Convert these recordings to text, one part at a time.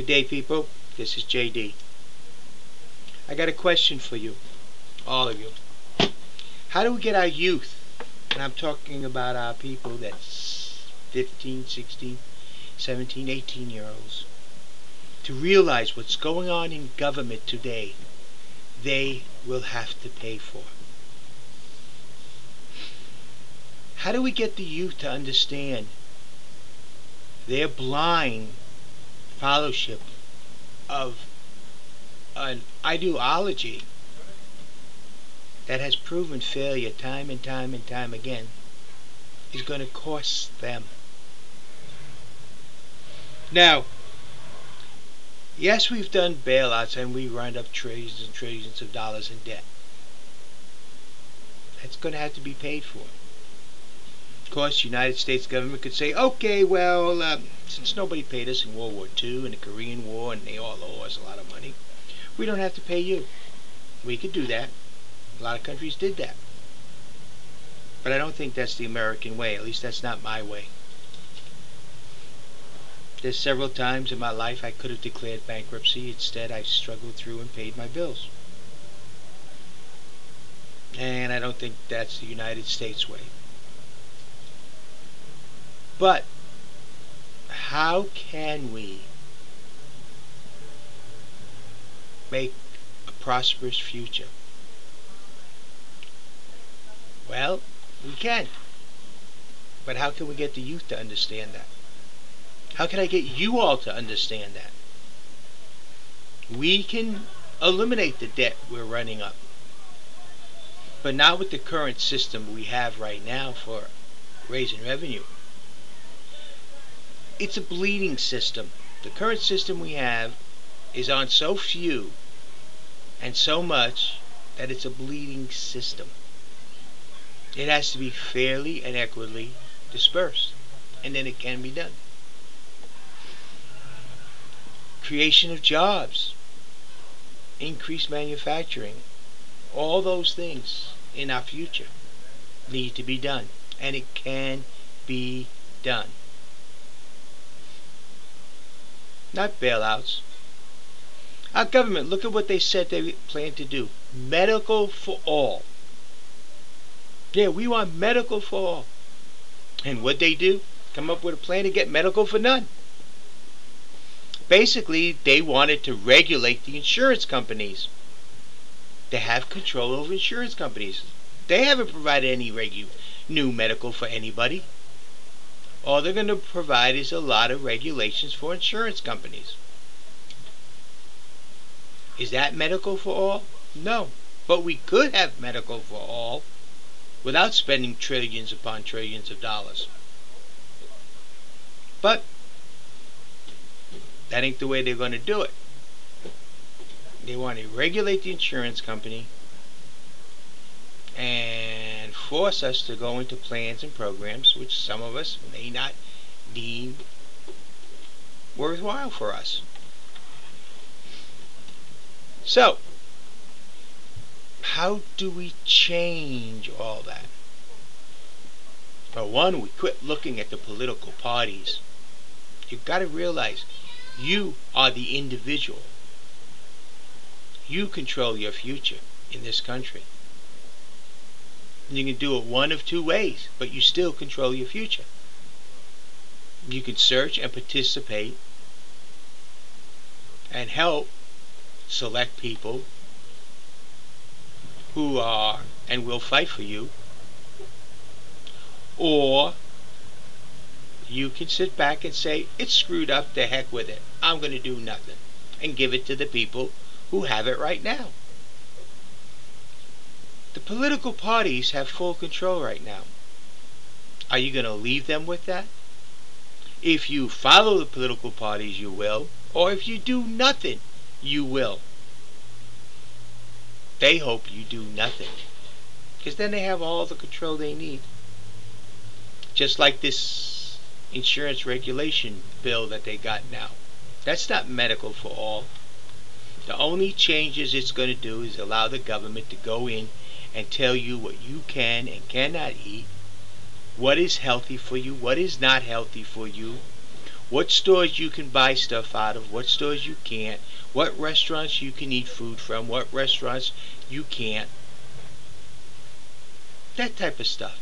Good day, people. This is JD. I got a question for you, all of you. How do we get our youth, and I'm talking about our people that's 15, 16, 17, 18-year-olds, to realize what's going on in government today, they will have to pay for? How do we get the youth to understand their blind fellowship of an ideology that has proven failure time and time and time again is going to cost them? Now, yes, we've done bailouts and we run up trillions and trillions of dollars in debt. That's going to have to be paid for. Of course, the United States government could say, okay, well, since nobody paid us in World War II and the Korean War and they all owe us a lot of money, we don't have to pay you. We could do that. A lot of countries did that. But I don't think that's the American way. At least that's not my way. There's several times in my life I could have declared bankruptcy. Instead, I struggled through and paid my bills. And I don't think that's the United States way. But how can we make a prosperous future? Well, we can. But how can we get the youth to understand that? How can I get you all to understand that? We can eliminate the debt we're running up, but not with the current system we have right now for raising revenue. It's a bleeding system. The current system we have is on so few and so much that it's a bleeding system. It has to be fairly and equitably dispersed, and then it can be done. Creation of jobs, increased manufacturing, all those things in our future need to be done, and it can be done. Not bailouts. Our government, look at what they said they plan to do. Medical for all. Yeah, we want medical for all. And what they do? Come up with a plan to get medical for none. Basically, they wanted to regulate the insurance companies. They have control over insurance companies. They haven't provided any new medical for anybody. All they're going to provide is a lot of regulations for insurance companies. Is that medical for all? No. But we could have medical for all without spending trillions upon trillions of dollars. But that ain't the way they're going to do it. They want to regulate the insurance company and force us to go into plans and programs which some of us may not deem worthwhile for us. So, how do we change all that? For one, we quit looking at the political parties. You've got to realize you are the individual. You control your future in this country. You can do it one of two ways, but you still control your future. You can search and participate and help select people who are and will fight for you, or you can sit back and say, it's screwed up, the heck with it, I'm going to do nothing, and give it to the people who have it right now. The political parties have full control right now. Are you going to leave them with that? If you follow the political parties, you will. Or if you do nothing, you will. They hope you do nothing, because then they have all the control they need. Just like this insurance regulation bill that they got now. That's not medical for all. The only changes it's going to do is allow the government to go in and tell you what you can and cannot eat, what is healthy for you, what is not healthy for you, what stores you can buy stuff out of, what stores you can't, what restaurants you can eat food from, what restaurants you can't. That type of stuff.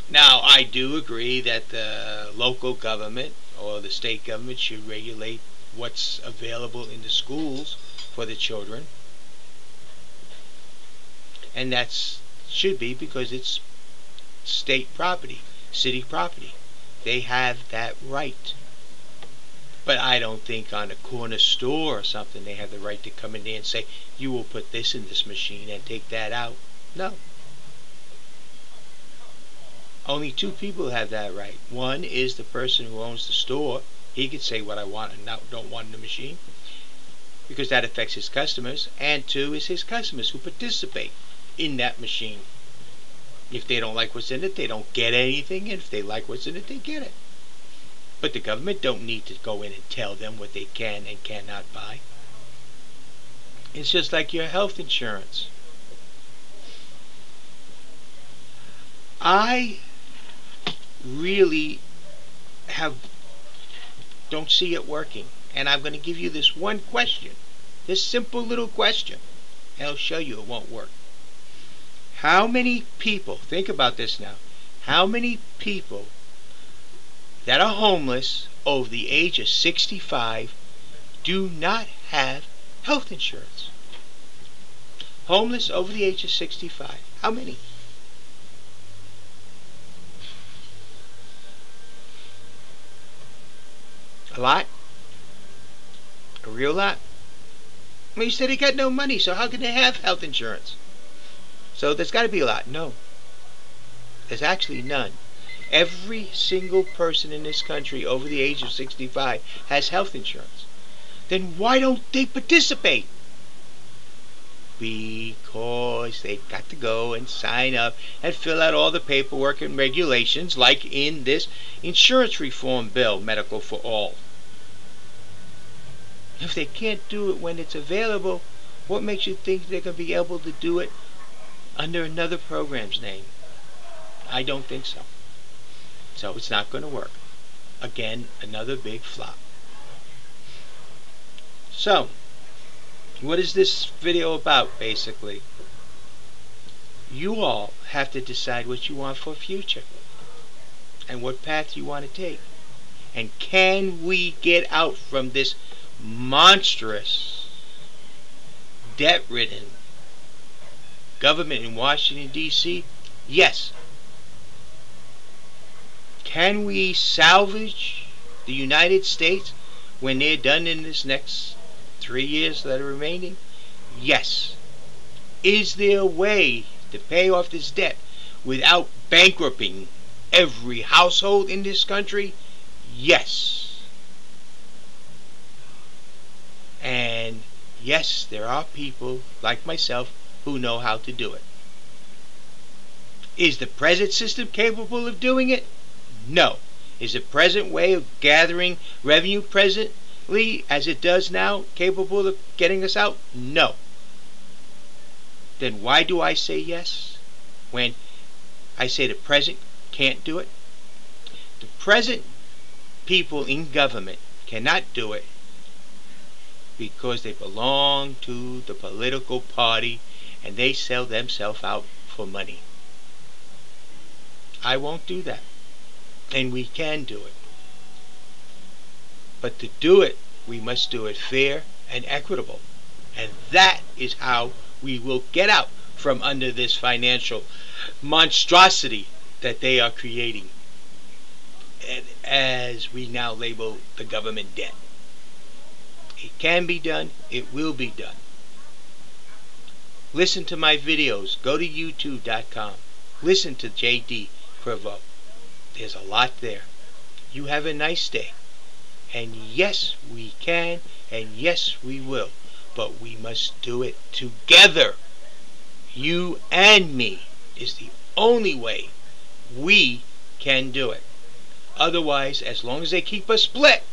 Now, I do agree that the local government or the state government should regulate what's available in the schools for the children. And that should be because it's state property, city property. They have that right. But I don't think on a corner store or something they have the right to come in there and say, you will put this in this machine and take that out. No. Only two people have that right. One is the person who owns the store. He can say what I want and don't want in the machine, because that affects his customers. And two is his customers who participate in that machine. If they don't like what's in it, they don't get anything. And if they like what's in it, they get it. But the government don't need to go in and tell them what they can and cannot buy. It's just like your health insurance. I really don't see it working. And I'm going to give you this one question. This simple little question. And I'll show you it won't work. How many people, think about this now, how many people that are homeless over the age of 65 do not have health insurance? Homeless over the age of 65. How many? A lot? A real lot? Well, you said they got no money, so how can they have health insurance? So there's got to be a lot. No. There's actually none. Every single person in this country over the age of 65 has health insurance. Then why don't they participate? Because they've got to go and sign up and fill out all the paperwork and regulations, like in this insurance reform bill, Medical for All. If they can't do it when it's available, what makes you think they're going to be able to do it under another program's name? I don't think so. So it's not going to work. Again, another big flop. So, what is this video about, basically? You all have to decide what you want for the future and what path you want to take. And can we get out from this monstrous, debt-ridden government in Washington, D.C.? Yes. Can we salvage the United States when they're done in this next 3 years that are remaining? Yes. Is there a way to pay off this debt without bankrupting every household in this country? Yes. And yes, there are people like myself who know how to do it. Is the present system capable of doing it? No. Is the present way of gathering revenue presently, as it does now, capable of getting us out? No. Then why do I say yes when I say the present can't do it? The present people in government cannot do it because they belong to the political party and they sell themselves out for money. I won't do that. And we can do it. But to do it, we must do it fair and equitable. And that is how we will get out from under this financial monstrosity that they are creating, and as we now label the government debt. It can be done. It will be done. Listen to my videos. Go to youtube.com. Listen to J.D. Prevost. There's a lot there. You have a nice day. And yes, we can, and yes, we will. But we must do it together. You and me is the only way we can do it. Otherwise, as long as they keep us split,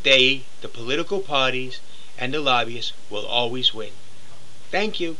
the political parties and the lobbyists, will always win. Thank you.